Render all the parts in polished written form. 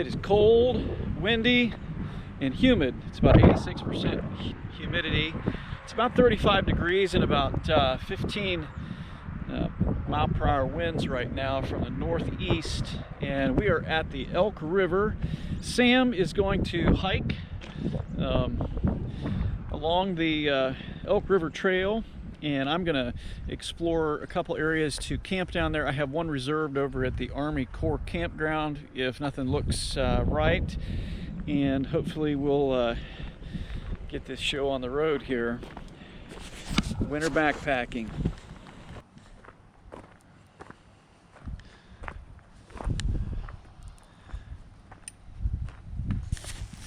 It is cold, windy, and humid. It's about 86% humidity. It's about 35 degrees and about 15 mile per hour winds right now from the northeast, and we are at the Elk River. Sam is going to hike along the Elk River Trail, and I'm going to explore a couple areas to camp down there. I have one reserved over at the Army Corps campground if nothing looks right, and hopefully we'll get this show on the road here. Winter backpacking.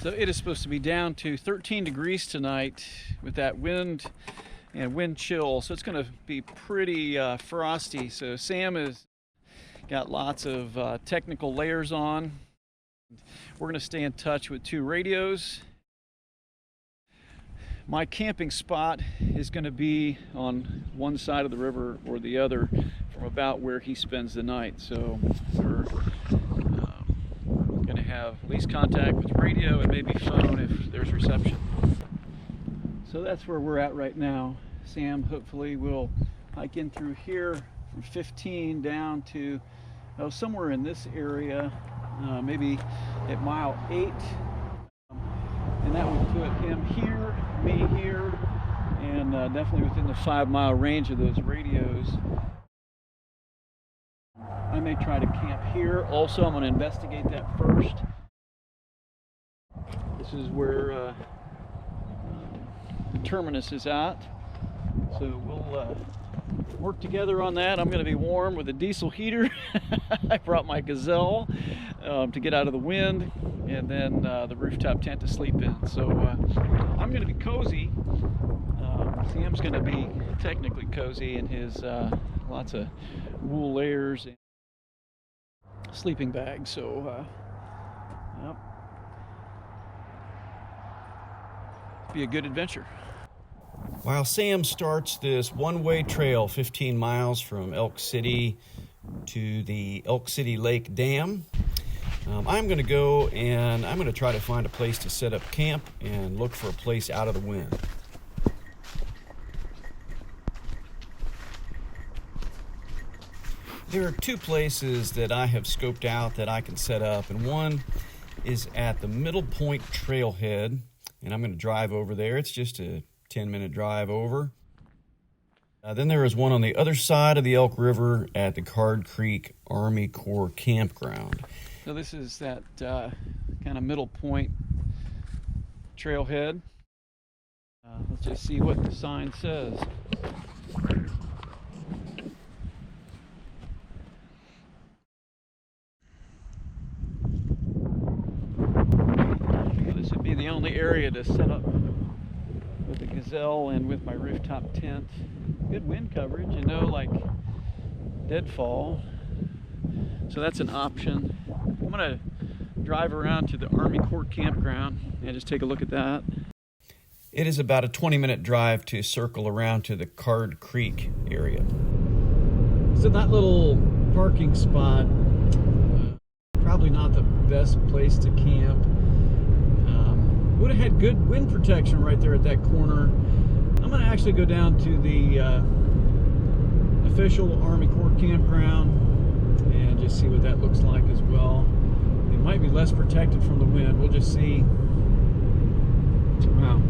So it is supposed to be down to 13 degrees tonight with that wind and wind chill, so it's going to be pretty frosty. So Sam has got lots of technical layers on. We're going to stay in touch with 2 radios. My camping spot is going to be on one side of the river or the other from about where he spends the night. So we're going to have at least contact with radio and maybe phone if there's reception. So that's where we're at right now. Sam hopefully will hike in through here from 15 down to somewhere in this area, maybe at mile 8. And that would put him here, me here, and definitely within the 5-mile range of those radios. I may try to camp here. Also, I'm going to investigate that first. This is where the terminus is at. So we'll work together on that. I'm going to be warm with a diesel heater. I brought my Gazelle to get out of the wind, and then the rooftop tent to sleep in. So I'm going to be cozy. Sam's going to be technically cozy in his lots of wool layers and sleeping bag. So yep. Be a good adventure. While Sam starts this one-way trail 15 miles from Elk City to the Elk City Lake Dam, I'm going to go and I'm going to try to find a place to set up camp and look for a place out of the wind. There are 2 places that I have scoped out that I can set up, and one is at the Middle Point Trailhead, and I'm going to drive over there. It's just a 10-minute drive over. Then there is one on the other side of the Elk River at the Card Creek Army Corps campground. So this is that kind of Middle Point trailhead. Let's just see what the sign says. This would be the only area to set up with the Gazelle and with my rooftop tent. Good wind coverage, you know, like deadfall. So that's an option. I'm gonna drive around to the Army Corps campground and just take a look at that. It is about a 20-minute drive to circle around to the Card Creek area. So that little parking spot, probably not the best place to camp. Would have had good wind protection right there at that corner. I'm going to actually go down to the official Army Corps campground and just see what that looks like as well. It might be less protected from the wind. We'll just see. Wow,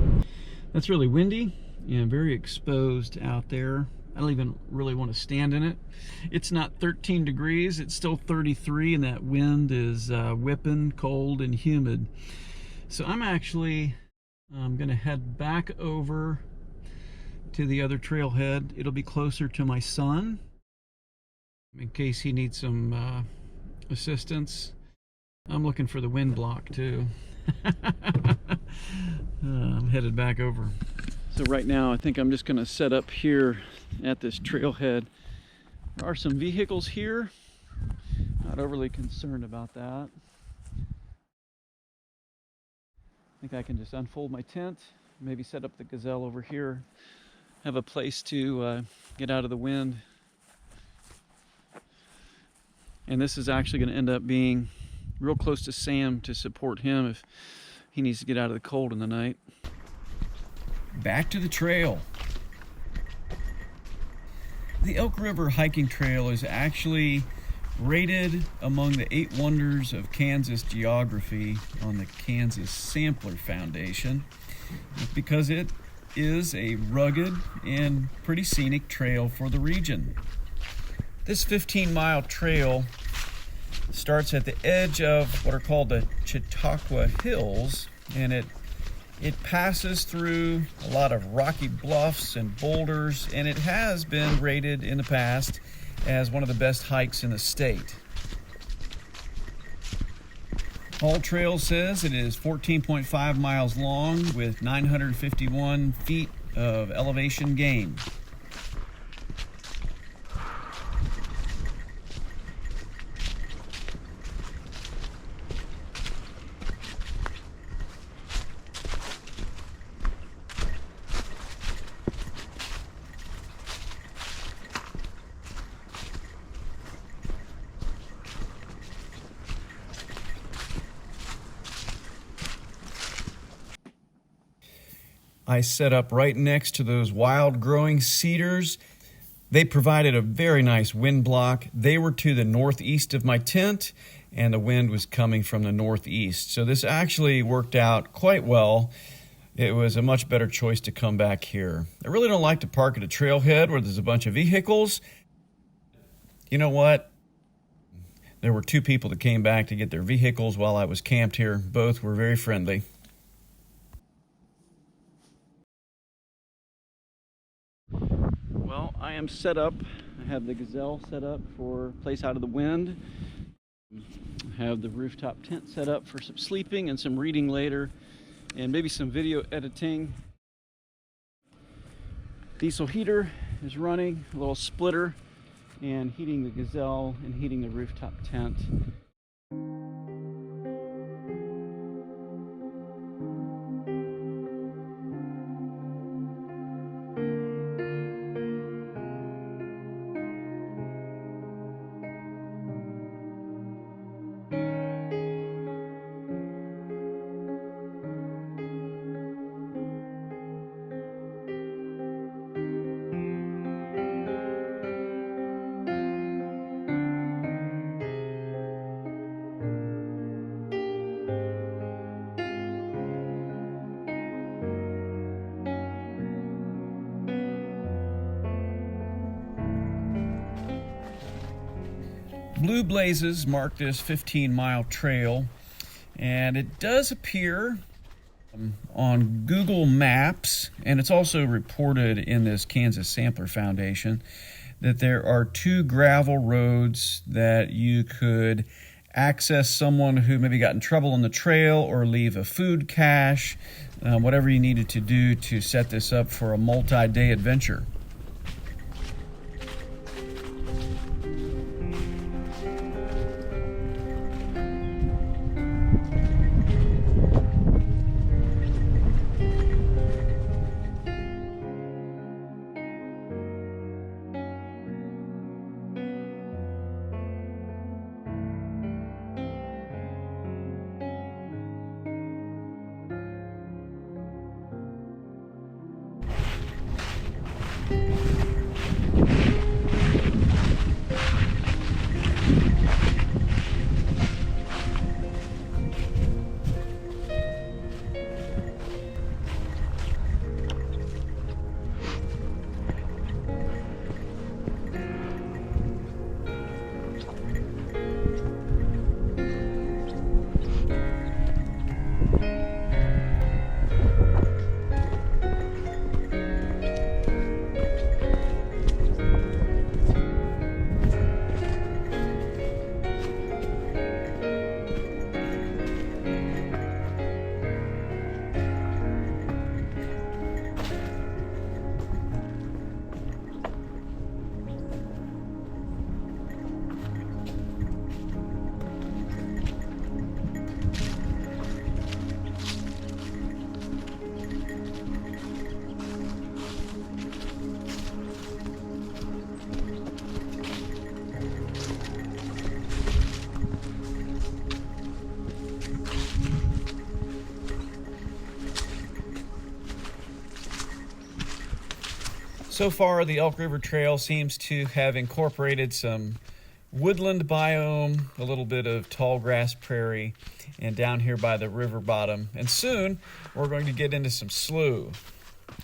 that's really windy and very exposed out there. I don't even really want to stand in it. It's not 13 degrees, it's still 33, and that wind is whipping, cold and humid. So I'm actually going to head back over to the other trailhead. It'll be closer to my son in case he needs some assistance. I'm looking for the wind block too. I'm headed back over. So right now I think I'm just going to set up here at this trailhead. There are some vehicles here. Not overly concerned about that. I think I can just unfold my tent, maybe set up the Gazelle over here, have a place to get out of the wind. And this is actually going to end up being real close to Sam to support him if he needs to get out of the cold in the night. Back to the trail. The Elk River hiking trail is actually rated among the 8 wonders of Kansas geography on the Kansas Sampler Foundation because it is a rugged and pretty scenic trail for the region. This 15-mile trail starts at the edge of what are called the Chautauqua Hills, and it passes through a lot of rocky bluffs and boulders, and it has been rated in the past as one of the best hikes in the state. All Trail says it is 14.5 miles long with 951 feet of elevation gain. I set up right next to those wild growing cedars. They provided a very nice wind block. They were to the northeast of my tent, and the wind was coming from the northeast. So this actually worked out quite well. It was a much better choice to come back here. I really don't like to park at a trailhead where there's a bunch of vehicles. You know what? There were 2 people that came back to get their vehicles while I was camped here. Both were very friendly. Well, I am set up. I have the Gazelle set up for place out of the wind. I have the rooftop tent set up for some sleeping and some reading later, and maybe some video editing. Diesel heater is running, a little splitter, and heating the Gazelle and heating the rooftop tent. Blue blazes mark this 15-mile trail, and it does appear on Google Maps, and it's also reported in this Kansas Sampler Foundation, that there are 2 gravel roads that you could access someone who maybe got in trouble on the trail or leave a food cache, whatever you needed to do to set this up for a multi-day adventure. So far, the Elk River Trail seems to have incorporated some woodland biome, a little bit of tall grass prairie, and down here by the river bottom. And soon, we're going to get into some slough.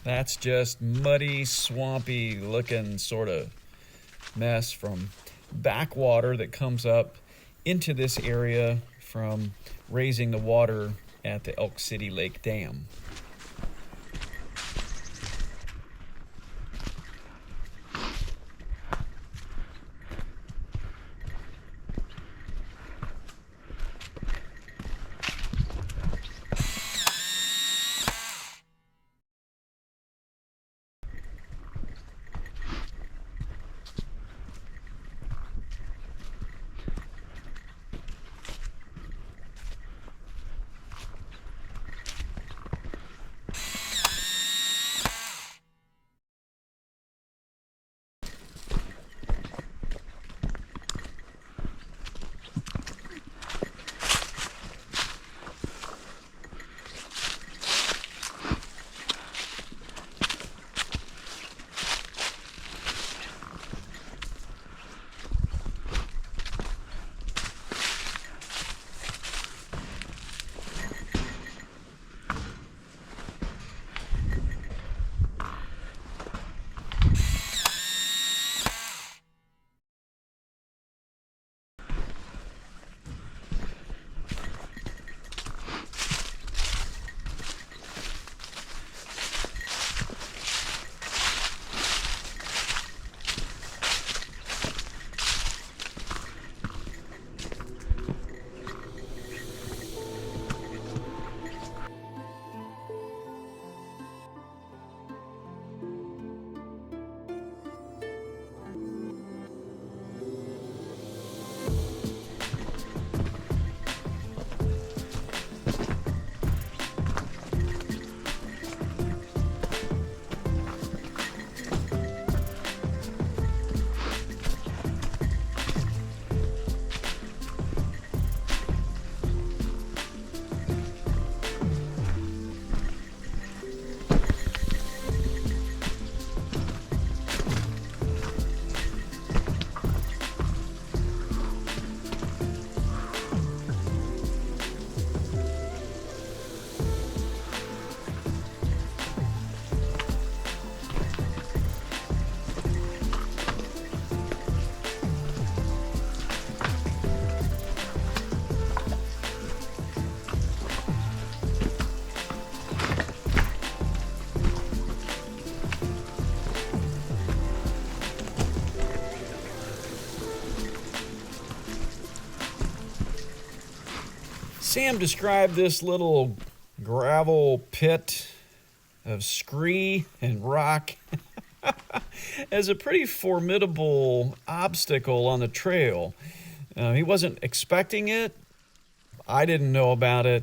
That's just muddy, swampy looking sort of mess from backwater that comes up into this area from raising the water at the Elk City Lake Dam. Sam described this little gravel pit of scree and rock as a pretty formidable obstacle on the trail. He wasn't expecting it. I didn't know about it.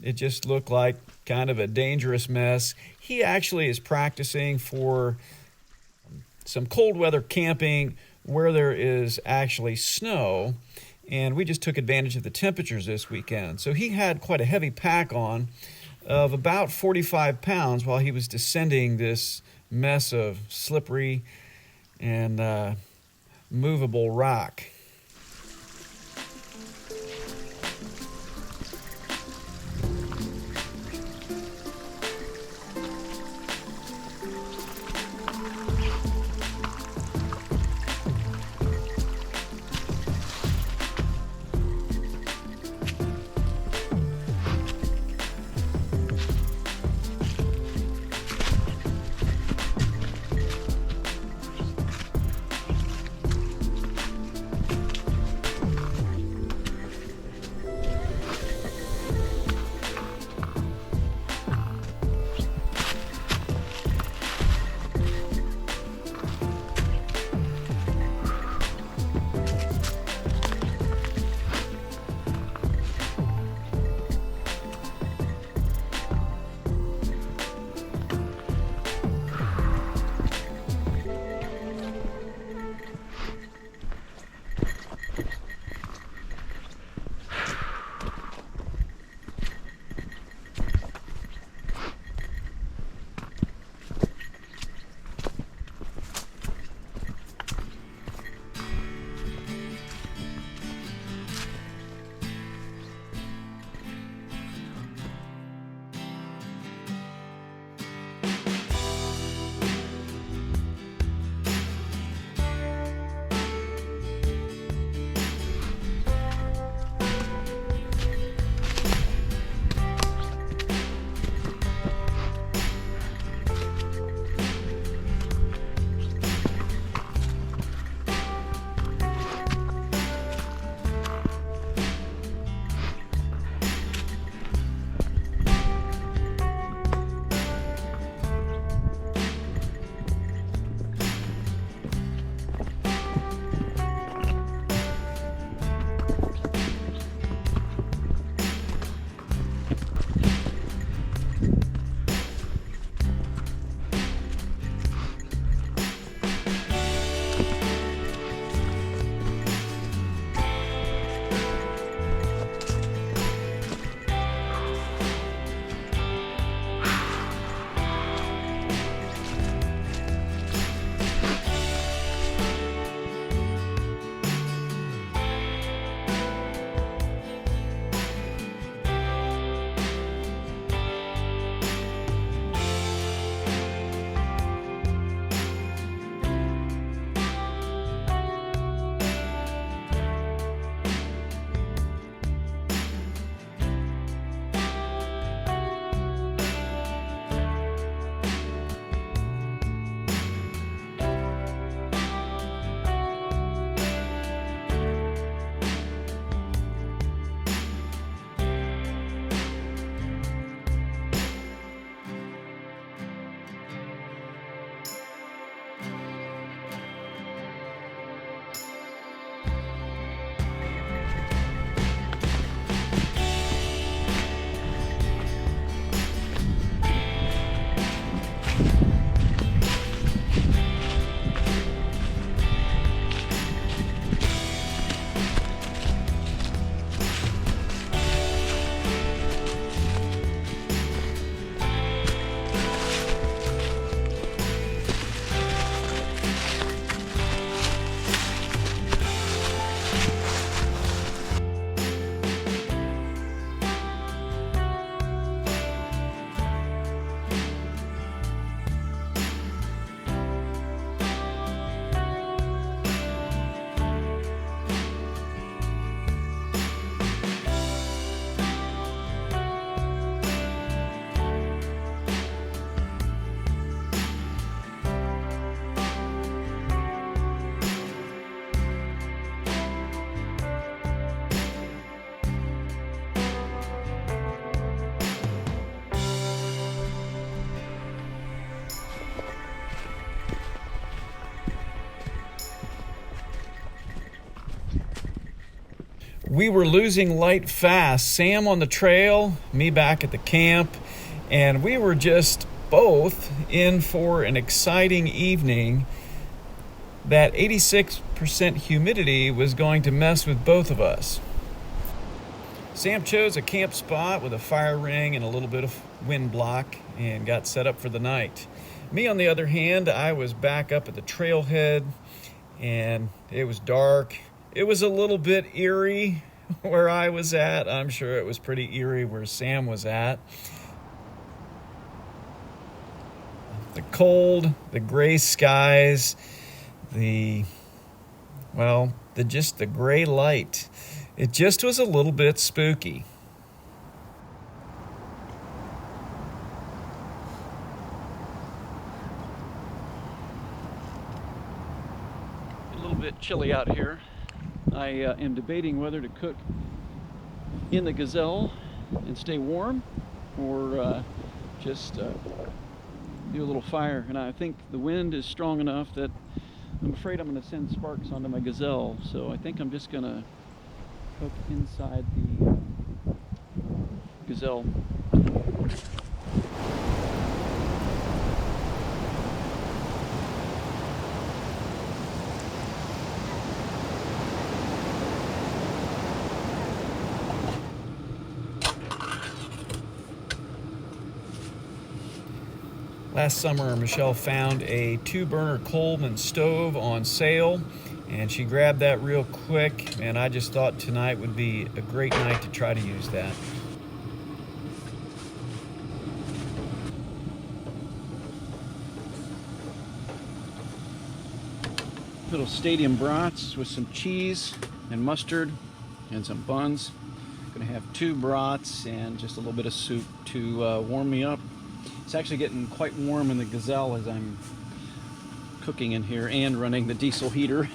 It just looked like kind of a dangerous mess. He actually is practicing for some cold weather camping where there is actually snow. And we just took advantage of the temperatures this weekend. So he had quite a heavy pack on of about 45 pounds while he was descending this mess of slippery and movable rock. We were losing light fast. Sam on the trail, me back at the camp, and we were just both in for an exciting evening. That 86% humidity was going to mess with both of us. Sam chose a camp spot with a fire ring and a little bit of wind block and got set up for the night. Me, on the other hand, I was back up at the trailhead, and it was dark. It was a little bit eerie where I was at. I'm sure it was pretty eerie where Sam was at. The cold, the gray skies, the gray light. It just was a little bit spooky. A little bit chilly out here. I am debating whether to cook in the Gazelle and stay warm, or just do a little fire. And I think the wind is strong enough that I'm afraid I'm going to send sparks onto my Gazelle. So I think I'm just going to cook inside the Gazelle. Last summer, Michelle found a 2-burner Coleman stove on sale, and she grabbed that real quick, and I just thought tonight would be a great night to try to use that. Little stadium brats with some cheese and mustard and some buns. Gonna have 2 brats and just a little bit of soup to warm me up. It's actually getting quite warm in the Gazelle as I'm cooking in here and running the diesel heater.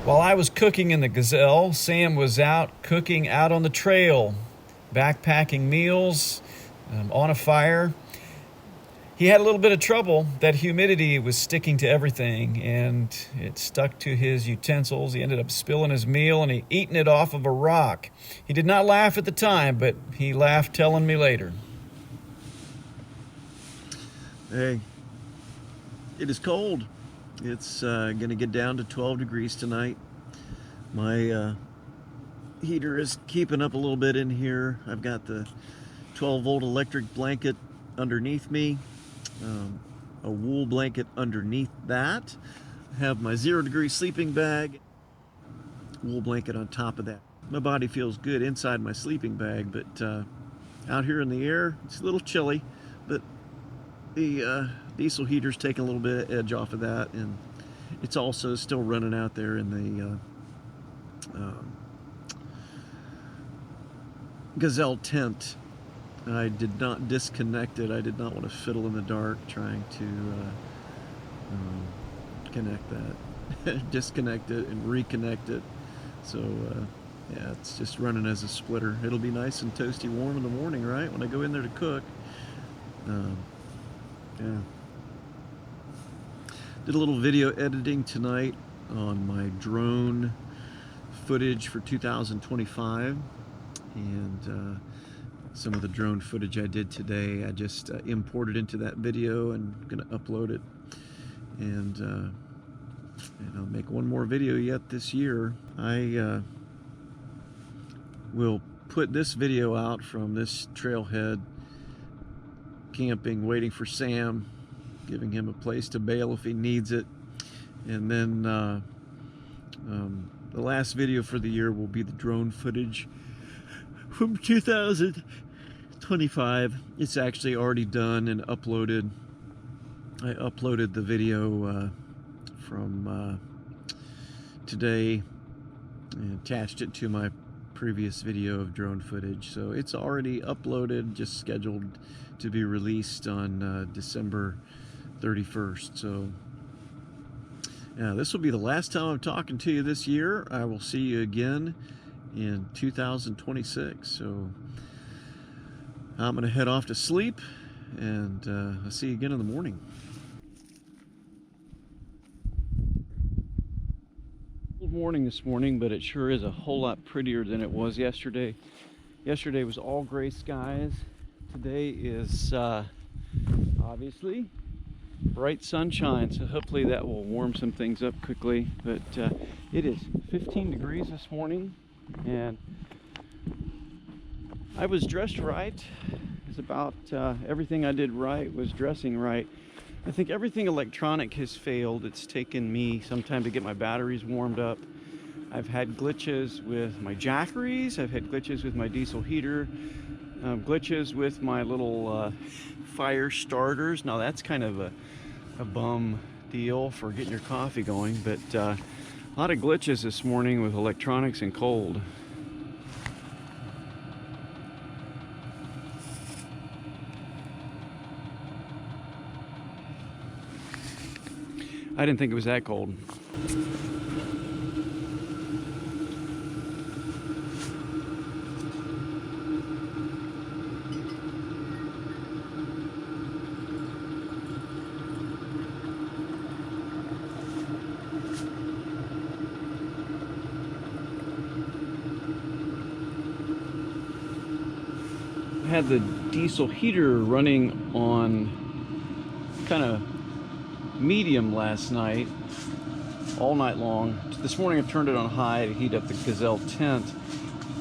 While I was cooking in the Gazelle, Sam was out cooking out on the trail, backpacking meals, on a fire. He had a little bit of trouble. That humidity was sticking to everything, and it stuck to his utensils. He ended up spilling his meal, and he eaten it off of a rock. He did not laugh at the time, but he laughed telling me later. Hey, it is cold. It's going to get down to 12 degrees tonight. My heater is keeping up a little bit in here. I've got the 12-volt electric blanket underneath me, a wool blanket underneath that. I have my 0-degree sleeping bag, wool blanket on top of that. My body feels good inside my sleeping bag, but out here in the air, it's a little chilly, but the diesel heater's taking a little bit of edge off of that, and it's also still running out there in the Gazelle tent. I did not disconnect it. I did not want to fiddle in the dark trying to connect that, disconnect it and reconnect it. So yeah, it's just running as a splitter. It'll be nice and toasty warm in the morning, right, when I go in there to cook. Yeah. Did a little video editing tonight on my drone footage for 2025, and some of the drone footage I did today I just imported into that video and I'm gonna upload it, and I'll make one more video yet this year. I will put this video out from this trailhead, camping, waiting for Sam, giving him a place to bail if he needs it, and then the last video for the year will be the drone footage from 2025. It's actually already done and uploaded. I uploaded the video from today and attached it to my previous video of drone footage. So it's already uploaded, just scheduled to be released on December 31st. So yeah, this will be the last time I'm talking to you this year. I will see you again in 2026. So I'm going to head off to sleep, and I'll see you again in the morning. Good morning this morning, but it sure is a whole lot prettier than it was yesterday. Yesterday was all gray skies. Today is obviously bright sunshine, so hopefully that will warm some things up quickly. But it is 15 degrees this morning, and I was dressed right. It's about everything I did right was dressing right. I think everything electronic has failed. It's taken me some time to get my batteries warmed up. I've had glitches with my jackeries. I've had glitches with my diesel heater. Glitches with my little fire starters. Now that's kind of a bum deal for getting your coffee going, but a lot of glitches this morning with electronics and cold. I didn't think it was that cold. I had the diesel heater running on kind of medium last night, all night long. This morning I've turned it on high to heat up the Gazelle tent,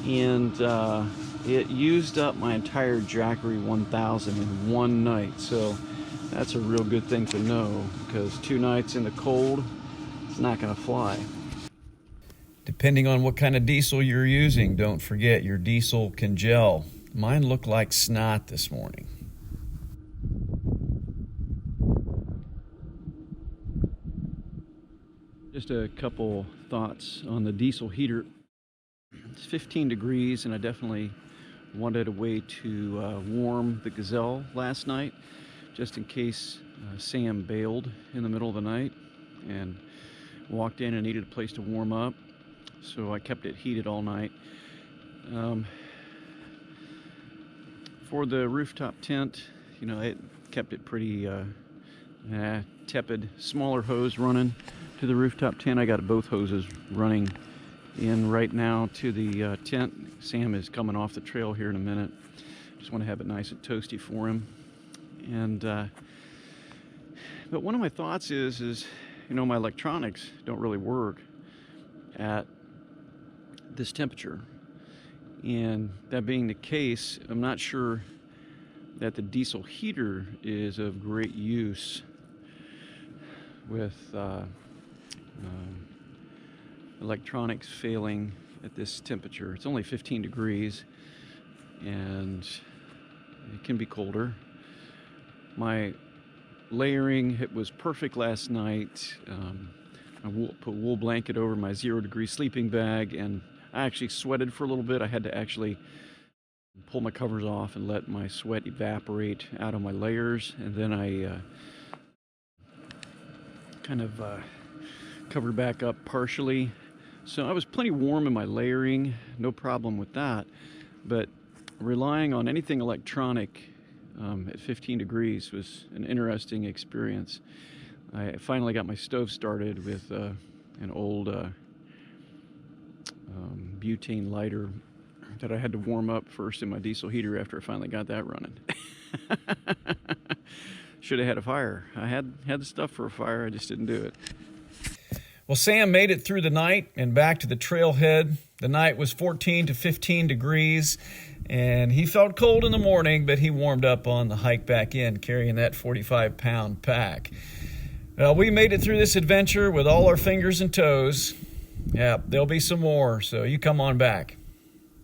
and it used up my entire Jackery 1000 in one night. So that's a real good thing to know, because 2 nights in the cold, it's not going to fly. Depending on what kind of diesel you're using, don't forget your diesel can gel. Mine looked like snot this morning. Just a couple thoughts on the diesel heater. It's 15 degrees, and I definitely wanted a way to warm the Gazelle last night, just in case Sam bailed in the middle of the night and walked in and needed a place to warm up. So I kept it heated all night. For the rooftop tent, you know, it kept it pretty tepid. Smaller hose running to the rooftop tent. I got both hoses running in right now to the tent. Sam is coming off the trail here in a minute. Just want to have it nice and toasty for him. And but one of my thoughts is you know, my electronics don't really work at this temperature. And that being the case, I'm not sure that the diesel heater is of great use with electronics failing at this temperature. It's only 15 degrees, and it can be colder. My layering, it was perfect last night. I put a wool blanket over my 0-degree sleeping bag, and I actually sweated for a little bit. I had to actually pull my covers off and let my sweat evaporate out of my layers, and then I kind of covered back up partially. So I was plenty warm in my layering, no problem with that, but relying on anything electronic at 15 degrees was an interesting experience. I finally got my stove started with an old butane lighter that I had to warm up first in my diesel heater after I finally got that running. Should have had a fire. I had the stuff for a fire, I just didn't do it. Well, Sam made it through the night and back to the trailhead. The night was 14 to 15 degrees, and he felt cold in the morning, but he warmed up on the hike back in, carrying that 45-pound pack. We made it through this adventure with all our fingers and toes. Yeah, there'll be some more, so you come on back.